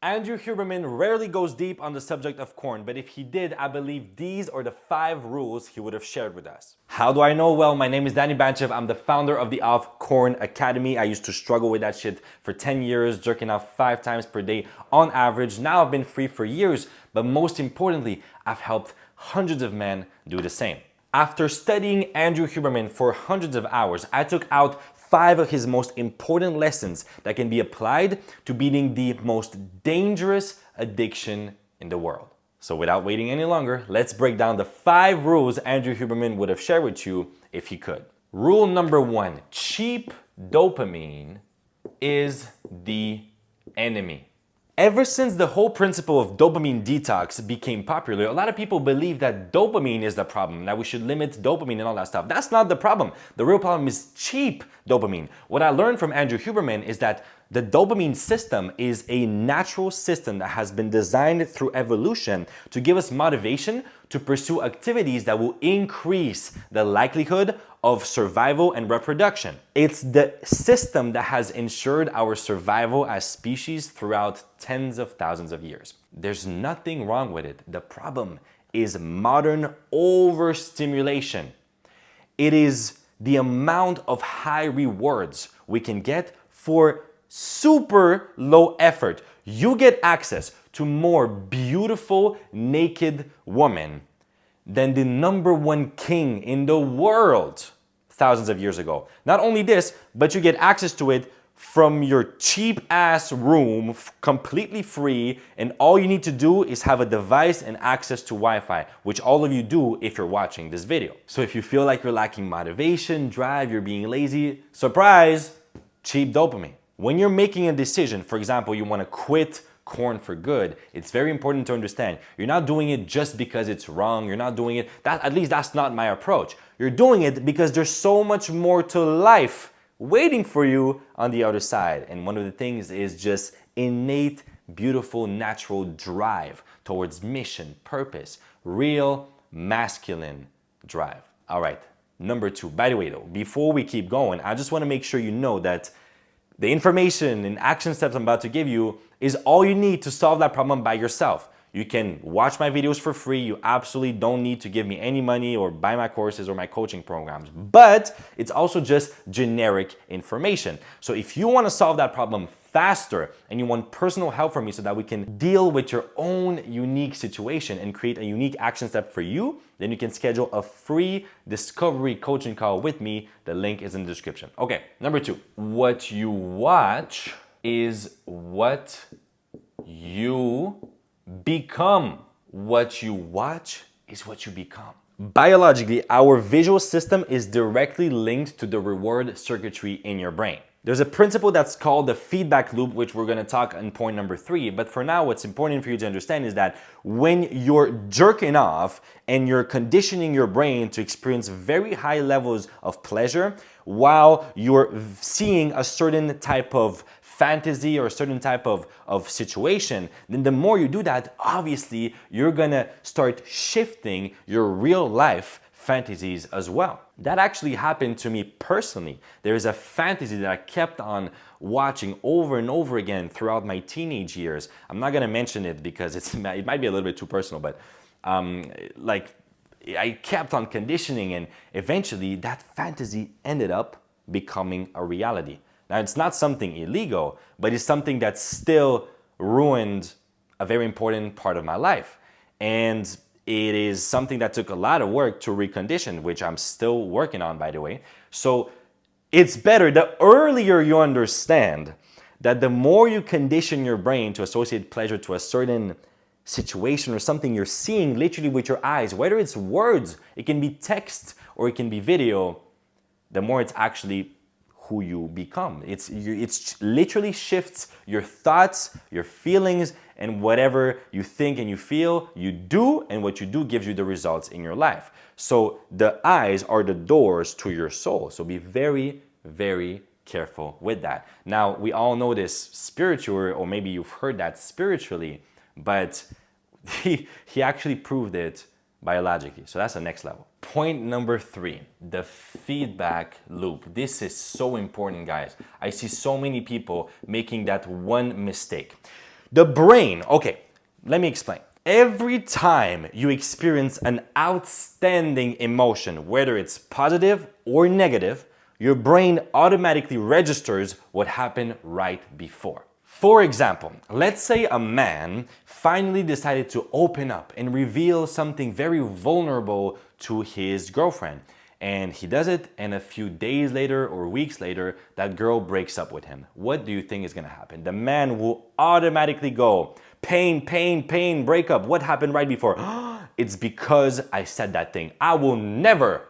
Andrew Huberman rarely goes deep on the subject of corn, but if he did, I believe these are the 5 rules he would have shared with us. How do I know? Well, my name is Danny Banchev. I'm the founder of the Off Corn Academy. I used to struggle with that shit for 10 years, jerking off 5 times per day on average. Now I've been free for years, but most importantly, I've helped hundreds of men do the same. After studying Andrew Huberman for hundreds of hours, I took out 5 of his most important lessons that can be applied to beating the most dangerous addiction in the world. So without waiting any longer, let's break down the 5 rules Andrew Huberman would have shared with you if he could. Rule number 1, cheap dopamine is the enemy. Ever since the whole principle of dopamine detox became popular, a lot of people believe that dopamine is the problem, that we should limit dopamine and all that stuff. That's not the problem. The real problem is cheap dopamine. What I learned from Andrew Huberman is that the dopamine system is a natural system that has been designed through evolution to give us motivation to pursue activities that will increase the likelihood of survival and reproduction. It's the system that has ensured our survival as species throughout tens of thousands of years. There's nothing wrong with it. The problem is modern overstimulation. It is the amount of high rewards we can get for super low effort. You get access to more beautiful naked women than the #1 king in the world thousands of years ago. Not only this, but you get access to it from your cheap ass room, completely free, and all you need to do is have a device and access to Wi-Fi, which all of you do if you're watching this video. So if you feel like you're lacking motivation, drive, you're being lazy, surprise, cheap dopamine. When you're making a decision, for example, you want to quit corn for good, it's very important to understand you're not doing it just because it's wrong. You're not doing it, at least that's not my approach. You're doing it because there's so much more to life waiting for you on the other side. And one of the things is just innate, beautiful, natural drive towards mission, purpose, real masculine drive. All right, number 2. By the way though, before we keep going, I just want to make sure you know that the information and action steps I'm about to give you is all you need to solve that problem by yourself. You can watch my videos for free. You absolutely don't need to give me any money or buy my courses or my coaching programs. But it's also just generic information. So if you want to solve that problem faster and you want personal help from me so that we can deal with your own unique situation and create a unique action step for you, then you can schedule a free discovery coaching call with me. The link is in the description. Okay, number 2. What you watch is what you become. What you watch is what you become. Biologically, our visual system is directly linked to the reward circuitry in your brain. There's a principle that's called the feedback loop, which we're going to talk in point number 3. But for now, what's important for you to understand is that when you're jerking off and you're conditioning your brain to experience very high levels of pleasure while you're seeing a certain type of fantasy or a certain type of situation, then the more you do that, obviously, you're going to start shifting your real life fantasies as well. That actually happened to me personally. There is a fantasy that I kept on watching over and over again throughout my teenage years. I'm not gonna mention it because it might be a little bit too personal, but I kept on conditioning and eventually that fantasy ended up becoming a reality. Now it's not something illegal, but it's something that still ruined a very important part of my life. And it is something that took a lot of work to recondition, which I'm still working on, by the way. So it's better, the earlier you understand that the more you condition your brain to associate pleasure to a certain situation or something you're seeing literally with your eyes, whether it's words, it can be text, or it can be video, the more it's actually who you become. It's literally shifts your thoughts, your feelings, and whatever you think and you feel, you do, and what you do gives you the results in your life. So the eyes are the doors to your soul. So be very, very careful with that. Now, we all know this spiritually, or maybe you've heard that spiritually, but he actually proved it biologically. So that's the next level. Point number 3, the feedback loop. This is so important, guys. I see so many people making that one mistake. The brain, okay, let me explain. Every time you experience an outstanding emotion, whether it's positive or negative, your brain automatically registers what happened right before. For example, let's say a man finally decided to open up and reveal something very vulnerable to his girlfriend. And he does it, and a few days later or weeks later, that girl breaks up with him. What do you think is gonna happen? The man will automatically go, pain, pain, pain, breakup. What happened right before? It's because I said that thing. I will never,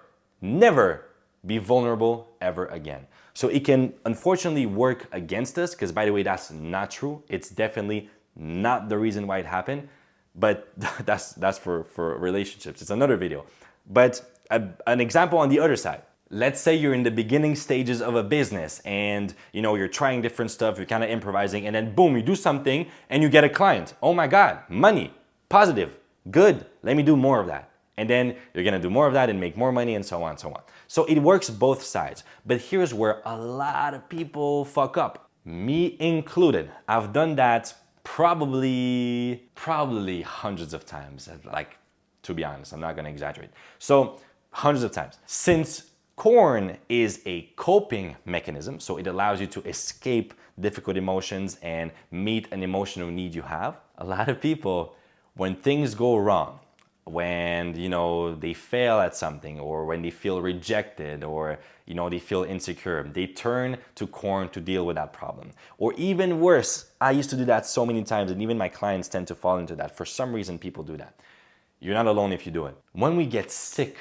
never be vulnerable ever again. So it can unfortunately work against us, because by the way, that's not true. It's definitely not the reason why it happened, but that's for relationships. It's another video. But an example on the other side. Let's say you're in the beginning stages of a business and you're trying different stuff, you're kind of improvising, and then boom, you do something and you get a client. Oh my God, money, positive, good, let me do more of that. And then you're gonna do more of that and make more money and so on and so on. So it works both sides. But here's where a lot of people fuck up, me included. I've done that probably hundreds of times. Like, to be honest, I'm not gonna exaggerate. So hundreds of times. Since corn is a coping mechanism, so it allows you to escape difficult emotions and meet an emotional need you have, a lot of people, when things go wrong, when they fail at something, or when they feel rejected, or they feel insecure, they turn to corn to deal with that problem. Or even worse, I used to do that so many times, and even my clients tend to fall into that. For some reason, people do that. You're not alone if you do it. When we get sick,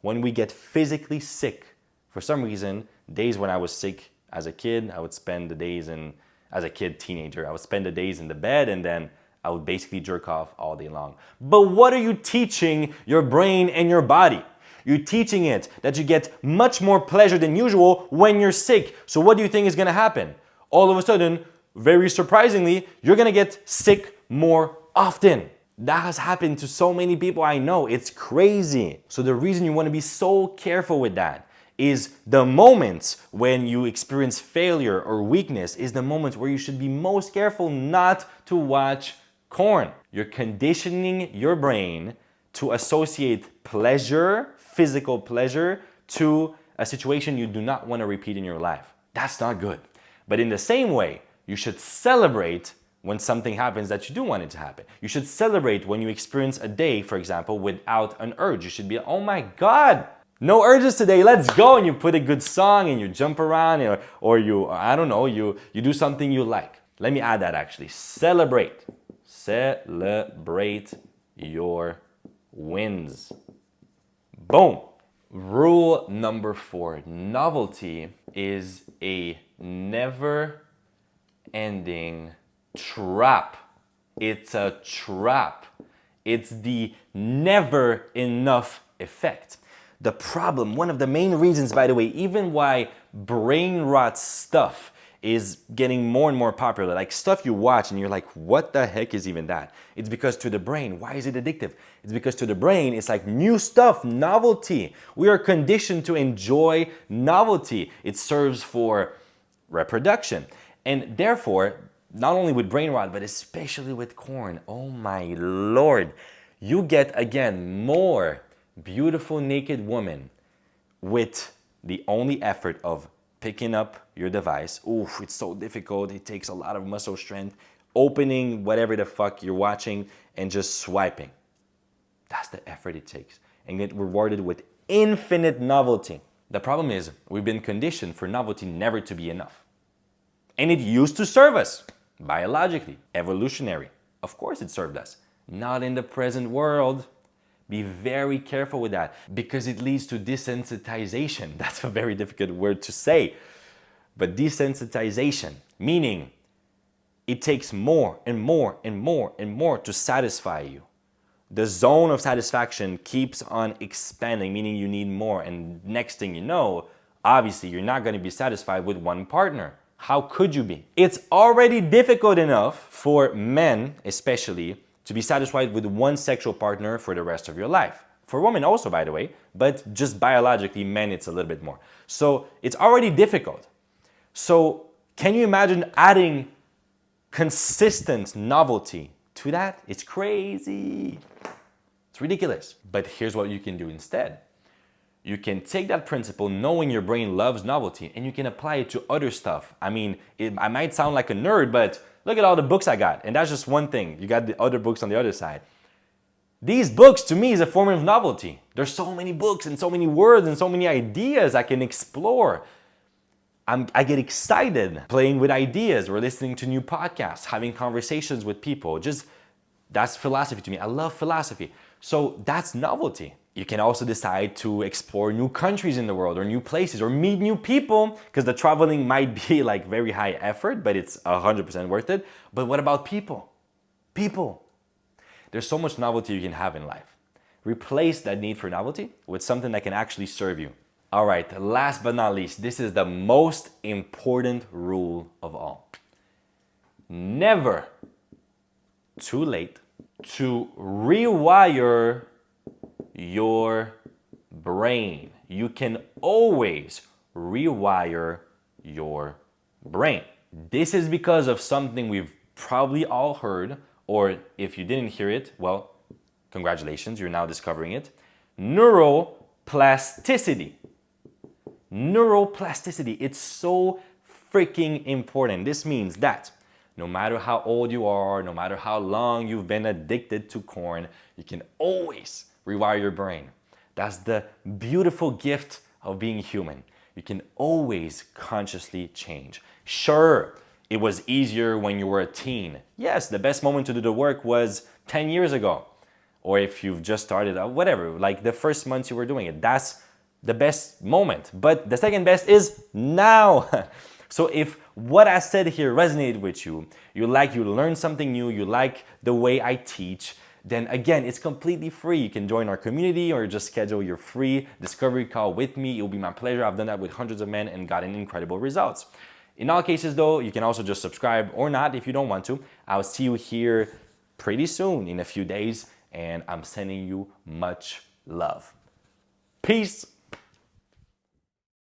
when we get physically sick, for some reason, days when I was sick as a kid, I would spend the days as a kid, teenager, I would spend the days in the bed, and then I would basically jerk off all day long. But what are you teaching your brain and your body? You're teaching it that you get much more pleasure than usual when you're sick. So what do you think is gonna happen? All of a sudden, very surprisingly, you're gonna get sick more often. That has happened to so many people I know. It's crazy. So the reason you want to be so careful with that is the moments when you experience failure or weakness is the moments where you should be most careful not to watch corn. You're conditioning your brain to associate pleasure, physical pleasure, to a situation you do not want to repeat in your life. That's not good. But in the same way, you should celebrate when something happens that you do want it to happen. You should celebrate when you experience a day, for example, without an urge. You should be, oh my God, no urges today, let's go. And you put a good song and you jump around, or you, I don't know, you do something you like. Let me add that actually. Celebrate. Celebrate your wins. Boom. Rule number 4, novelty is a never-ending trap. It's a trap. It's the never enough effect. The problem, one of the main reasons, by the way, even why brain rot stuff is getting more and more popular, like stuff you watch and you're like, what the heck is even that? It's because to the brain, why is it addictive? It's because to the brain, it's like new stuff, novelty. We are conditioned to enjoy novelty. It serves for reproduction. And therefore, not only with brain rot, but especially with corn, oh my Lord, you get, again, more beautiful naked women with the only effort of picking up your device. Oof, it's so difficult. It takes a lot of muscle strength. Opening whatever the fuck you're watching and just swiping. That's the effort it takes. And get rewarded with infinite novelty. The problem is we've been conditioned for novelty never to be enough. And it used to serve us. Biologically, evolutionary. Of course it served us. Not in the present world. Be very careful with that because it leads to desensitization. That's a very difficult word to say. But desensitization, meaning it takes more and more and more and more to satisfy you. The zone of satisfaction keeps on expanding, meaning you need more. And next thing you know, obviously you're not going to be satisfied with one partner. How could you be? It's already difficult enough for men, especially, to be satisfied with one sexual partner for the rest of your life. For women also, by the way, but just biologically, men, it's a little bit more. So it's already difficult. So can you imagine adding consistent novelty to that, it's crazy. It's ridiculous. But here's what you can do instead. You can take that principle, knowing your brain loves novelty, and you can apply it to other stuff. I mean, I might sound like a nerd, but look at all the books I got. And that's just one thing. You got the other books on the other side. These books, to me, is a form of novelty. There's so many books and so many words and so many ideas I can explore. I get excited playing with ideas or listening to new podcasts, having conversations with people. That's philosophy to me. I love philosophy. So that's novelty. You can also decide to explore new countries in the world or new places or meet new people, because the traveling might be like very high effort, but it's 100% worth it. But what about people? People. There's so much novelty you can have in life. Replace that need for novelty with something that can actually serve you. All right, last but not least, this is the most important rule of all. Never too late to rewire your brain. You can always rewire your brain. This is because of something we've probably all heard, or if you didn't hear it, well, congratulations, you're now discovering it. Neuroplasticity. Neuroplasticity, it's so freaking important. This means that no matter how old you are, no matter how long you've been addicted to corn, you can always rewire your brain. That's the beautiful gift of being human. You can always consciously change. Sure, it was easier when you were a teen. Yes, the best moment to do the work was 10 years ago. Or if you've just started, whatever, like the first months you were doing it. That's the best moment. But the second best is now. So if what I said here resonated with you, you learn something new, you like the way I teach, then again, it's completely free. You can join our community or just schedule your free discovery call with me. It will be my pleasure. I've done that with hundreds of men and gotten incredible results. In all cases though, you can also just subscribe or not if you don't want to. I'll see you here pretty soon in a few days, and I'm sending you much love. Peace.